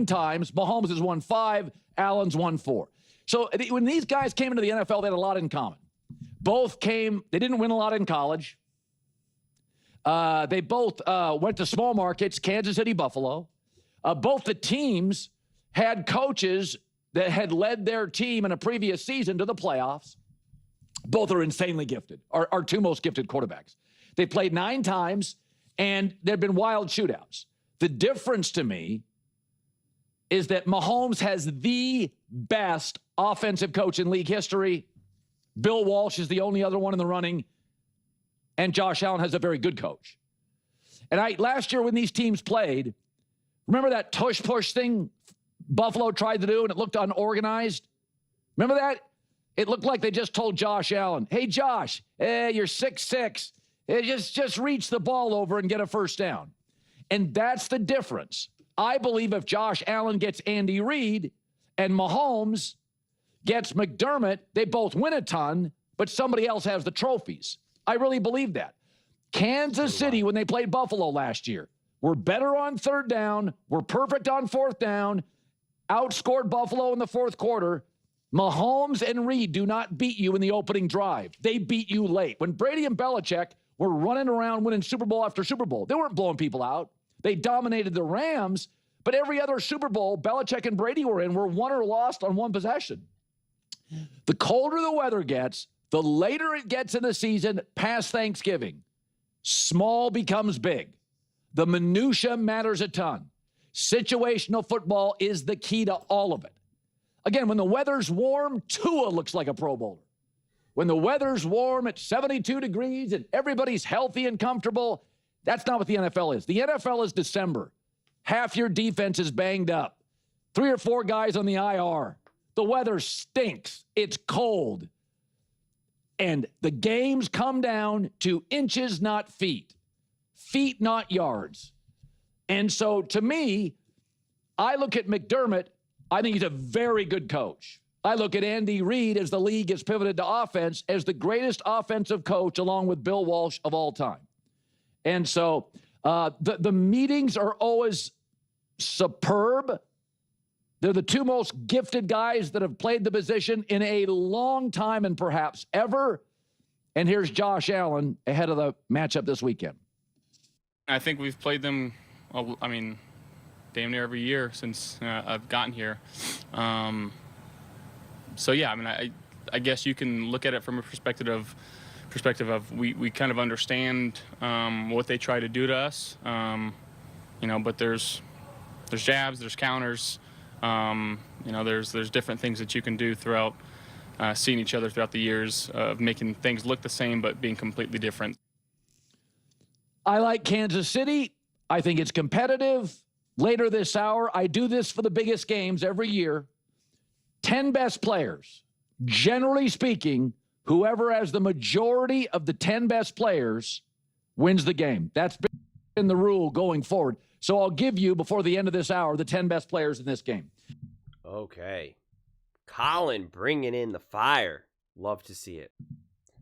9 times. Mahomes has won 5. Allen's won 4. So when these guys came into the NFL, they had a lot in common. They didn't win a lot in college. They both went to small markets, Kansas City, Buffalo. Both the teams had coaches that had led their team in a previous season to the playoffs. Both are insanely gifted, our 2 most gifted quarterbacks. They played 9 times, and there have been wild shootouts. The difference to me is that Mahomes has the best offensive coach in league history. Bill Walsh is the only other one in the running, and Josh Allen has a very good coach. And last year when these teams played, remember that tush-push thing Buffalo tried to do, and it looked unorganized? Remember that? It looked like they just told Josh Allen, hey, Josh, you're 6'6". Just reach the ball over and get a first down. And that's the difference. I believe if Josh Allen gets Andy Reid and Mahomes gets McDermott, they both win a ton, but somebody else has the trophies. I really believe that. Kansas City, when they played Buffalo last year, were better on 3rd down, were perfect on 4th down, outscored Buffalo in the 4th quarter. Mahomes and Reid do not beat you in the opening drive. They beat you late. When Brady and Belichick were running around winning Super Bowl after Super Bowl, they weren't blowing people out. They dominated the Rams, but every other Super Bowl Belichick and Brady were in were won or lost on 1 possession. The colder the weather gets, the later it gets in the season past Thanksgiving, small becomes big. The minutia matters a ton. Situational football is the key to all of it. Again, when the weather's warm, Tua looks like a Pro Bowler. When the weather's warm at 72 degrees and everybody's healthy and comfortable, that's not what the NFL is. The NFL is December. Half your defense is banged up. 3 or 4 guys on the IR. The weather stinks. It's cold. And the games come down to inches, not feet. Feet, not yards. And so, to me, I look at McDermott. I think he's a very good coach. I look at Andy Reid, as the league has pivoted to offense, as the greatest offensive coach along with Bill Walsh of all time. And so the meetings are always superb. They're the 2 most gifted guys that have played the position in a long time and perhaps ever. And here's Josh Allen ahead of the matchup this weekend. I think we've played them, damn near every year since I've gotten here. So yeah, I guess you can look at it from a perspective of we kind of understand what they try to do to us, but there's jabs, there's counters, there's different things that you can do throughout seeing each other throughout the years of making things look the same but being completely different. I like Kansas City. I think it's competitive. Later this hour, I do this for the biggest games every year. 10 best players. Generally speaking, whoever has the majority of the 10 best players wins the game. That's been the rule going forward. So I'll give you, before the end of this hour, the 10 best players in this game. Okay. Colin bringing in the fire. Love to see it.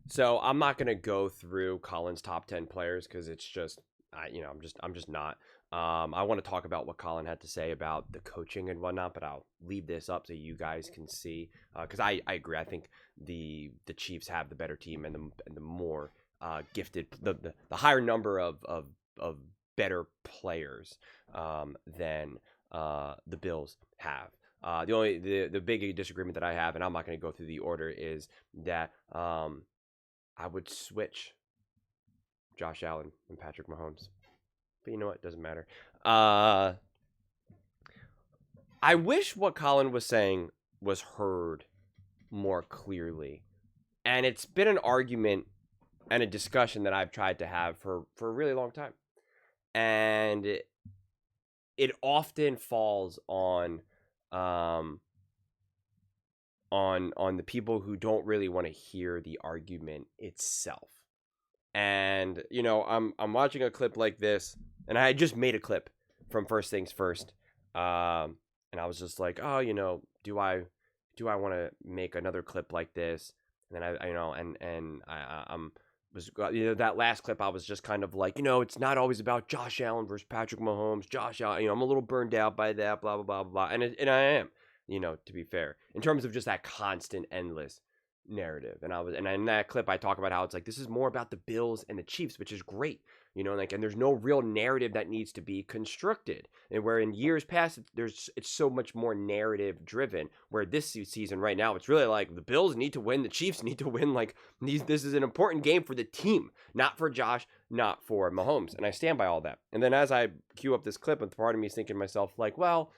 So I'm not going to go through Colin's top 10 players because it's just, I'm just not. I want to talk about what Colin had to say about the coaching and whatnot, but I'll leave this up so you guys can see. Because I agree. I think the Chiefs have the better team and the more gifted, the higher number of better players than the Bills have. The big disagreement that I have, and I'm not going to go through the order, is that I would switch Josh Allen and Patrick Mahomes. But you know what? It doesn't matter. I wish what Colin was saying was heard more clearly. And it's been an argument and a discussion that I've tried to have for a really long time. And it often falls on the people who don't really want to hear the argument itself. And, I'm watching a clip like this, and I just made a clip from First Things First. And I was just like, oh, do I want to make another clip like this? And then I'm that last clip, I was just kind of like, it's not always about Josh Allen versus Patrick Mahomes. Josh Allen, I'm a little burned out by that, blah, blah, blah, blah. And I am, to be fair, in terms of just that constant, endless narrative. And in that clip, I talk about how it's like, this is more about the Bills and the Chiefs, which is great, and there's no real narrative that needs to be constructed. And where in years past, it's so much more narrative driven, where this season right now, it's really like the Bills need to win, the Chiefs need to win. Like this is an important game for the team, not for Josh, not for Mahomes. And I stand by all that. And then as I cue up this clip, and part of me is thinking to myself, like, well,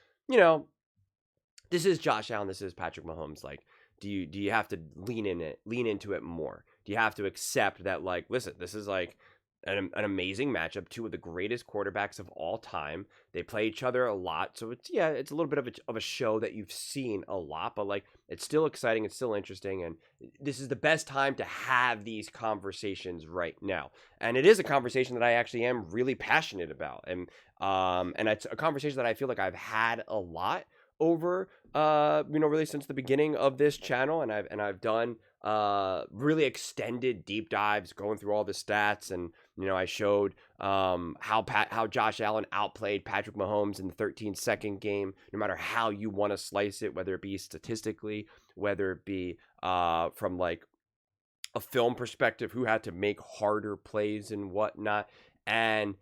this is Josh Allen, this is Patrick Mahomes. Like, do you have to lean into it more? Do you have to accept that, like, listen, this is like an amazing matchup, two of the greatest quarterbacks of all time. They play each other a lot, so it's a little bit of a show that you've seen a lot, but like it's still exciting, it's still interesting, and this is the best time to have these conversations right now. And it is a conversation that I actually am really passionate about, and it's a conversation that I feel like I've had a lot over really since the beginning of this channel, and I've done really extended deep dives going through all the stats, and I showed how Josh Allen outplayed Patrick Mahomes in the 13-second game, no matter how you want to slice it, whether it be statistically, whether it be from like a film perspective, who had to make harder plays and whatnot. And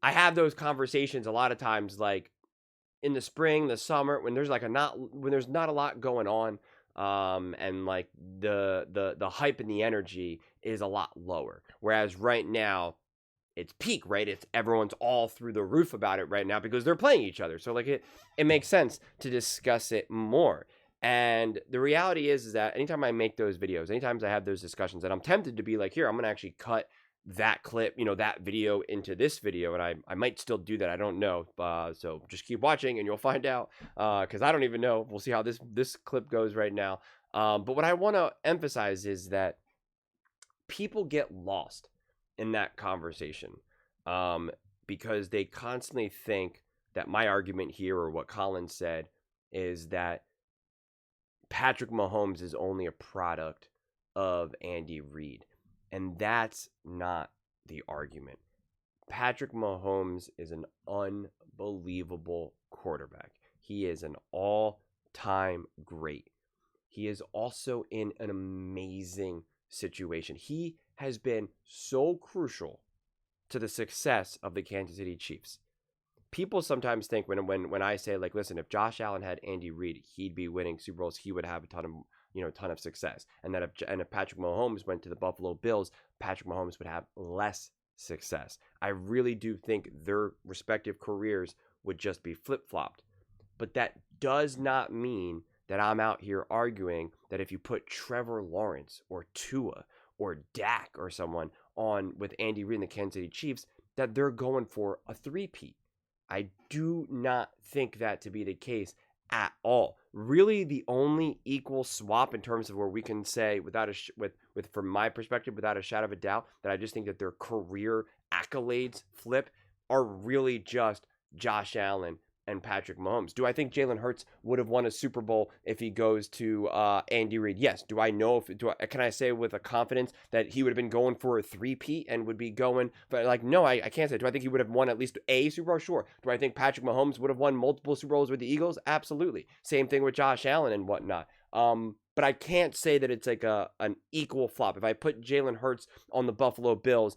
I have those conversations a lot of times, like in the spring, the summer, when there's not a lot going on, and like the hype and the energy is a lot lower. Whereas right now, it's peak, right? It's everyone's all through the roof about it right now because they're playing each other. So like it makes sense to discuss it more. And the reality is that anytime I make those videos, anytime I have those discussions, and I'm tempted to be like, here, I'm gonna actually cut that clip, that video into this video, and I might still do that. I don't know. So just keep watching and you'll find out, because I don't even know. We'll see how this clip goes right now. But what I want to emphasize is that people get lost in that conversation, because they constantly think that my argument here, or what Colin said, is that Patrick Mahomes is only a product of Andy Reid. And that's not the argument. Patrick Mahomes is an unbelievable quarterback. He is an all-time great. He is also in an amazing situation. He has been so crucial to the success of the Kansas City Chiefs. People sometimes think when I say, like, listen, if Josh Allen had Andy Reid, he'd be winning Super Bowls. He would have a ton of success. And that if Patrick Mahomes went to the Buffalo Bills, Patrick Mahomes would have less success. I really do think their respective careers would just be flip-flopped. But that does not mean that I'm out here arguing that if you put Trevor Lawrence or Tua or Dak or someone on with Andy Reid and the Kansas City Chiefs, that they're going for a three-peat. I do not think that to be the case at all. Really, the only equal swap in terms of where we can say, from my perspective, without a shadow of a doubt, that I just think that their career accolades flip, are really just Josh Allen and Patrick Mahomes. Do I think Jalen Hurts would have won a Super Bowl if he goes to Andy Reid? Yes. Do I know can I say with a confidence that he would have been going for a three-peat and would be going, but like, no, I can't say. Do I think he would have won at least a Super Bowl? Sure. Do I think Patrick Mahomes would have won multiple Super Bowls with the Eagles? Absolutely. Same thing with Josh Allen and whatnot. But I can't say that it's like an equal flop. If I put Jalen Hurts on the Buffalo Bills,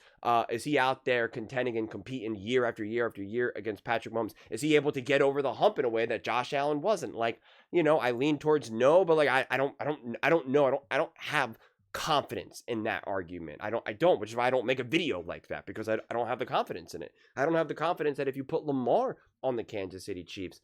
is he out there contending and competing year after year after year against Patrick Mahomes? Is he able to get over the hump in a way that Josh Allen wasn't? Like, I lean towards no, but like I don't know. I don't have confidence in that argument. I don't, which is why I don't make a video like that, because I don't have the confidence in it. I don't have the confidence that if you put Lamar on the Kansas City Chiefs,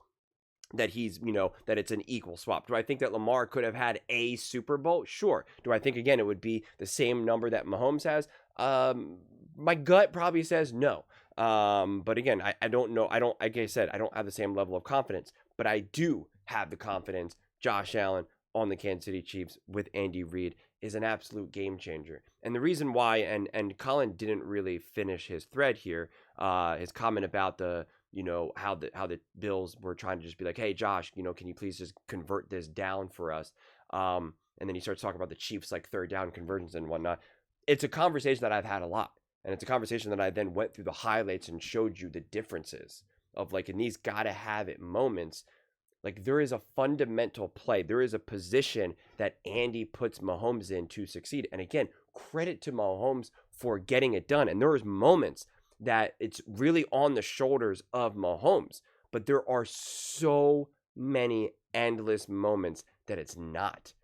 that he's, that it's an equal swap. Do I think that Lamar could have had a Super Bowl? Sure. Do I think, again, it would be the same number that Mahomes has? My gut probably says no. But again, I don't know. Like I said, I don't have the same level of confidence, but I do have the confidence Josh Allen on the Kansas City Chiefs with Andy Reid is an absolute game changer. And the reason why, and Colin didn't really finish his thread here, his comment about the, how the Bills were trying to just be like, hey, Josh, can you please just convert this down for us? And then he starts talking about the Chiefs, like third down conversions and whatnot. it's a conversation that I've had a lot. And it's a conversation that I then went through the highlights and showed you the differences of like, in these gotta have it moments, like there is a fundamental play. There is a position that Andy puts Mahomes in to succeed. And again, credit to Mahomes for getting it done. And there was moments that it's really on the shoulders of Mahomes, but there are so many endless moments that it's not.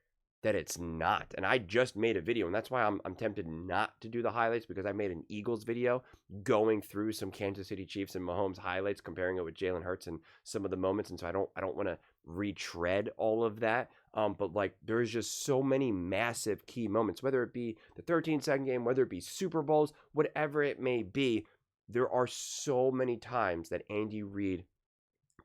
And I just made a video, and that's why I'm tempted not to do the highlights, because I made an Eagles video going through some Kansas City Chiefs and Mahomes highlights, comparing it with Jalen Hurts and some of the moments. And so I don't want to retread all of that. But like, there's just so many massive key moments, whether it be the 13-second game, whether it be Super Bowls, whatever it may be. There are so many times that Andy Reid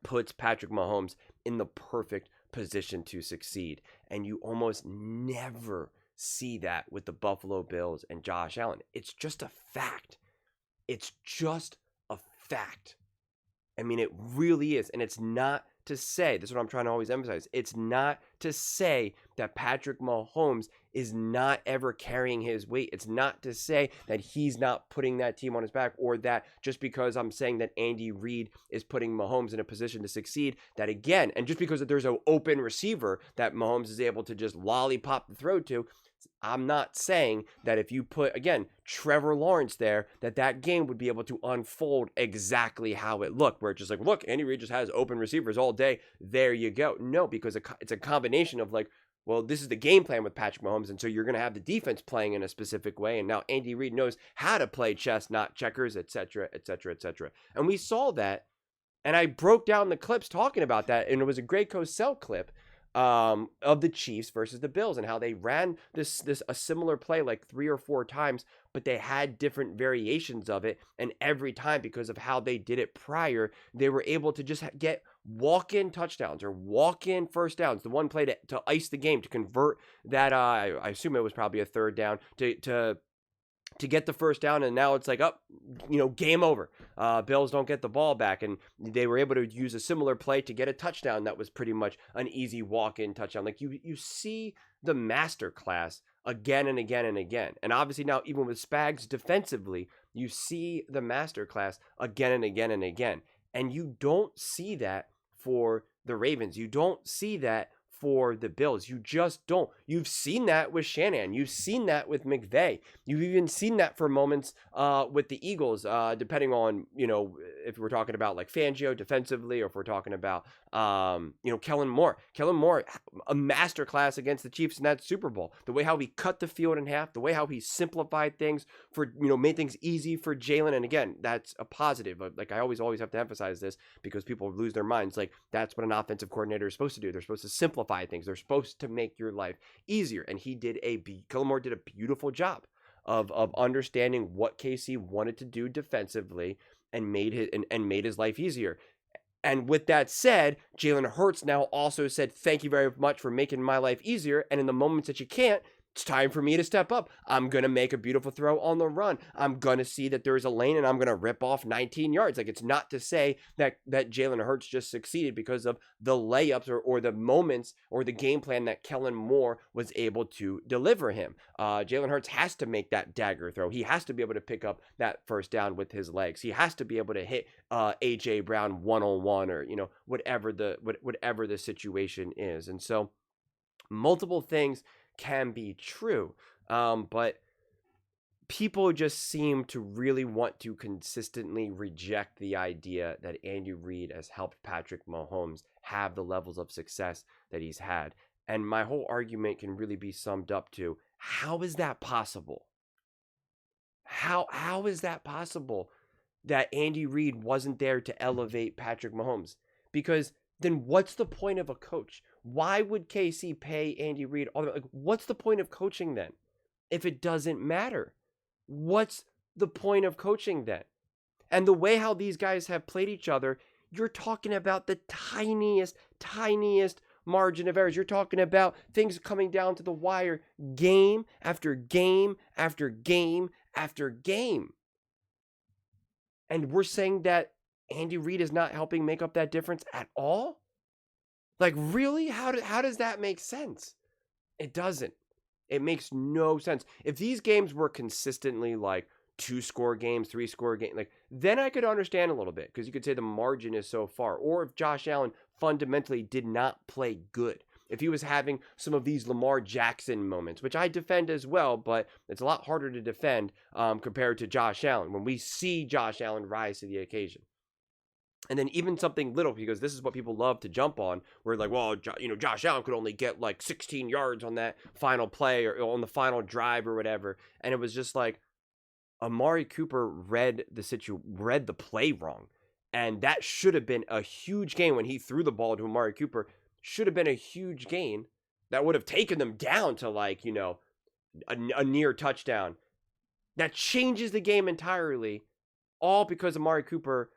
puts Patrick Mahomes in the perfect position to succeed. And you almost never see that with the Buffalo Bills and Josh Allen. It's just a fact. It's just a fact. I mean, it really is. And it's not to say, this is what I'm trying to always emphasize, it's not to say that Patrick Mahomes is not ever carrying his weight. It's not to say that he's not putting that team on his back, or that just because I'm saying that Andy Reid is putting Mahomes in a position to succeed, that again, and just because there's an open receiver that Mahomes is able to just lollipop the throw to, I'm not saying that if you put, again, Trevor Lawrence there, that game would be able to unfold exactly how it looked, where it's just like, look, Andy Reid just has open receivers all day. There you go. No, because it's a combination of like, well, this is the game plan with Patrick Mahomes, and so you're going to have the defense playing in a specific way, and now Andy Reid knows how to play chess, not checkers, etc., etc., etc. And we saw that, and I broke down the clips talking about that, and it was a Greg Cosell clip of the Chiefs versus the Bills, and how they ran a similar play like 3 or 4 times, but they had different variations of it, and every time, because of how they did it prior, they were able to just get walk-in touchdowns or walk-in first downs. The one play to ice the game, to convert that, I assume it was probably a third down, to get the first down, and now it's like, game over. Bills don't get the ball back, and they were able to use a similar play to get a touchdown that was pretty much an easy walk-in touchdown. Like, you see the masterclass again and again and again. And obviously now, even with Spags defensively, you see the masterclass again and again and again. And you don't see that for the Ravens. You don't see that for the Bills. You just don't. You've seen that with Shanahan. You've seen that with McVay. You've even seen that for moments with the Eagles, depending on, if we're talking about like Fangio defensively, or if we're talking about, Kellen Moore. Kellen Moore, a masterclass against the Chiefs in that Super Bowl. The way how he cut the field in half, the way how he simplified things for, made things easy for Jalen. And again, that's a positive. Like, I always have to emphasize this, because people lose their minds. Like, that's what an offensive coordinator is supposed to do. They're supposed to simplify things. They're supposed to make your life easier. And Kellen Moore did a beautiful job of understanding what KC wanted to do defensively, and made his life easier. And with that said, Jalen Hurts now also said, thank you very much for making my life easier. And in the moments that you can't, it's time for me to step up. I'm going to make a beautiful throw on the run. I'm going to see that there's a lane, and I'm going to rip off 19 yards. Like, it's not to say that Jalen Hurts just succeeded because of the layups or the moments or the game plan that Kellen Moore was able to deliver him. Jalen Hurts has to make that dagger throw. He has to be able to pick up that first down with his legs. He has to be able to hit A.J. Brown one-on-one, or, whatever the situation is. And so multiple things can be true, but people just seem to really want to consistently reject the idea that Andy Reid has helped Patrick Mahomes have the levels of success that he's had. And my whole argument can really be summed up to, how is that possible? How is that possible that Andy Reid wasn't there to elevate Patrick Mahomes? Because then what's the point of a coach? Why would KC pay Andy Reid? Like, what's the point of coaching then? If it doesn't matter, what's the point of coaching then? And the way how these guys have played each other, you're talking about the tiniest margin of errors. You're talking about things coming down to the wire, game after game after game after game. And we're saying that Andy Reid is not helping make up that difference at all? Like, really? How does that make sense? It doesn't. It makes no sense. If these games were consistently like 2-score games, 3-score games, like then I could understand a little bit because you could say the margin is so far. Or if Josh Allen fundamentally did not play good, if he was having some of these Lamar Jackson moments, which I defend as well, but it's a lot harder to defend compared to Josh Allen when we see Josh Allen rise to the occasion. And then even something little, because this is what people love to jump on, where like, well, Josh Allen could only get like 16 yards on that final play or on the final drive or whatever. And it was just like Amari Cooper read the play wrong. And that should have been a huge gain when he threw the ball to Amari Cooper. Should have been a huge gain that would have taken them down to like, a near touchdown. That changes the game entirely, all because Amari Cooper,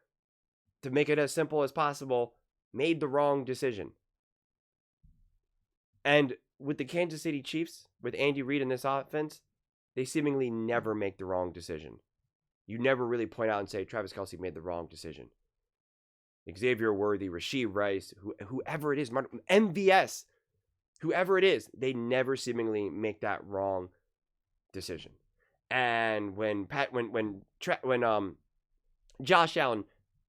to make it as simple as possible, made the wrong decision. And with the Kansas City Chiefs, with Andy Reid in this offense, they seemingly never make the wrong decision. You never really point out and say, Travis Kelce made the wrong decision. Xavier Worthy, Rashee Rice, whoever it is, MVS, whoever it is, they never seemingly make that wrong decision. And when Josh Allen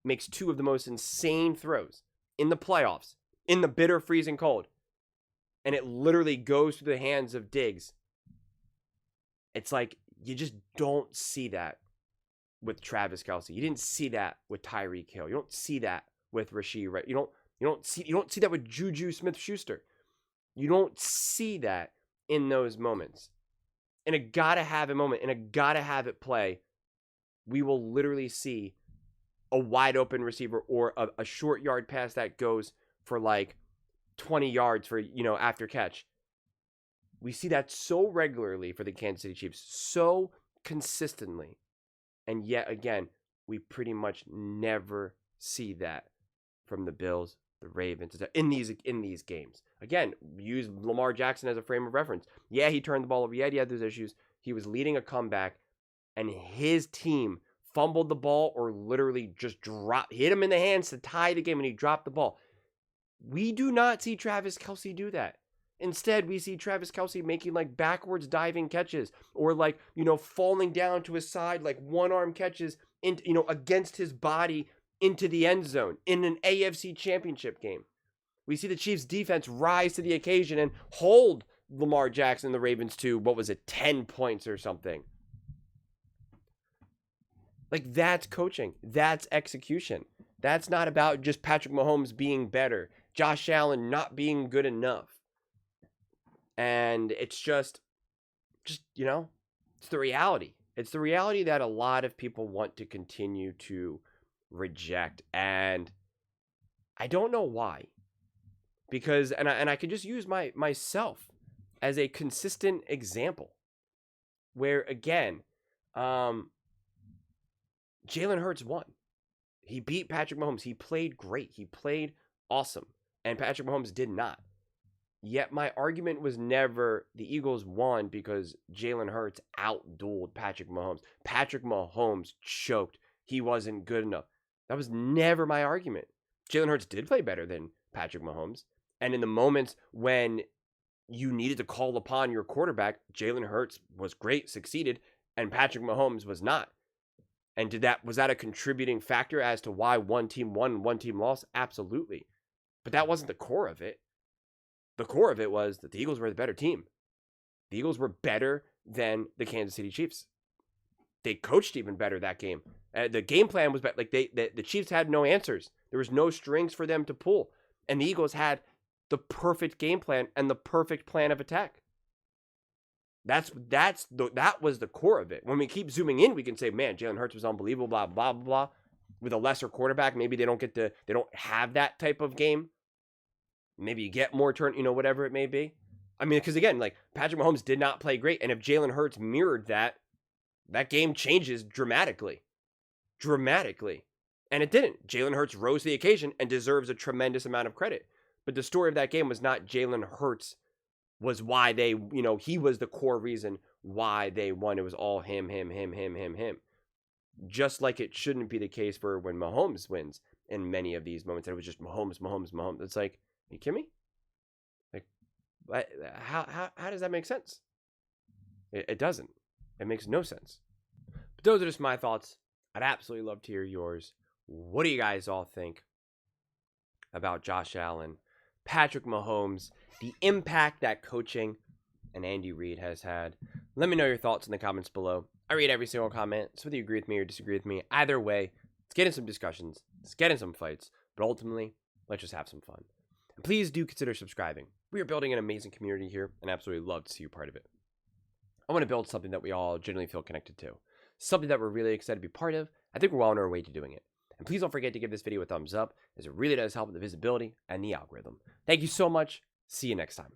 makes two of the most insane throws in the playoffs, in the bitter freezing cold, and it literally goes through the hands of Diggs, it's like you just don't see that with Travis Kelce. You didn't see that with Tyreek Hill. You don't see that with Rashee Rice. You don't see that with Juju Smith-Schuster. You don't see that in those moments. In a gotta have it moment, in a gotta have it play, we will literally see a wide open receiver or a short yard pass that goes for like 20 yards for, after catch. We see that so regularly for the Kansas City Chiefs, so consistently. And yet again, we pretty much never see that from the Bills, the Ravens, in these games. Again, use Lamar Jackson as a frame of reference. Yeah, he turned the ball over. Yeah, he had those issues. He was leading a comeback, and his team fumbled the ball or literally just hit him in the hands to tie the game, and he dropped the ball. We do not see Travis Kelce do that. Instead, we see Travis Kelce making like backwards diving catches or like, falling down to his side, like one-arm catches against his body into the end zone in an AFC championship game. We see the Chiefs defense rise to the occasion and hold Lamar Jackson and the Ravens to, 10 points or something. Like, that's coaching. That's execution. That's not about just Patrick Mahomes being better, Josh Allen not being good enough. And it's just, it's the reality. It's the reality that a lot of people want to continue to reject. And I don't know why. Because, and I could just use myself as a consistent example. Where, again, Jalen Hurts won. He beat Patrick Mahomes. He played great. He played awesome. And Patrick Mahomes did not. Yet my argument was never the Eagles won because Jalen Hurts outdueled Patrick Mahomes. Patrick Mahomes choked. He wasn't good enough. That was never my argument. Jalen Hurts did play better than Patrick Mahomes. And in the moments when you needed to call upon your quarterback, Jalen Hurts was great, succeeded, and Patrick Mahomes was not. And was that a contributing factor as to why one team won and one team lost? Absolutely. But that wasn't the core of it. The core of it was that the Eagles were the better team. The Eagles were better than the Kansas City Chiefs. They coached even better that game. The game plan was better. Like the Chiefs had no answers. There was no strings for them to pull. And the Eagles had the perfect game plan and the perfect plan of attack. That was the core of it. When we keep zooming in, we can say, man, Jalen Hurts was unbelievable, blah, blah, blah, blah. With a lesser quarterback, maybe they don't have that type of game. Maybe you get more turn, whatever it may be. I mean, because again, like Patrick Mahomes did not play great. And if Jalen Hurts mirrored that game changes dramatically. Dramatically. And it didn't. Jalen Hurts rose to the occasion and deserves a tremendous amount of credit. But the story of that game was not Jalen Hurts was why they, he was the core reason why they won. It was all him. Just like it shouldn't be the case for when Mahomes wins in many of these moments. It was just Mahomes. It's like, are you kidding me? Like, how does that make sense? It doesn't. It makes no sense. But those are just my thoughts. I'd absolutely love to hear yours. What do you guys all think about Josh Allen, Patrick Mahomes, the impact that coaching and Andy Reid has had? Let me know your thoughts in the comments below. I read every single comment, so whether you agree with me or disagree with me, either way, let's get in some discussions, let's get in some fights, but ultimately, let's just have some fun. And please do consider subscribing. We are building an amazing community here, and absolutely love to see you part of it. I want to build something that we all genuinely feel connected to, something that we're really excited to be part of. I think we're well on our way to doing it. And please don't forget to give this video a thumbs up, as it really does help with the visibility and the algorithm. Thank you so much. See you next time.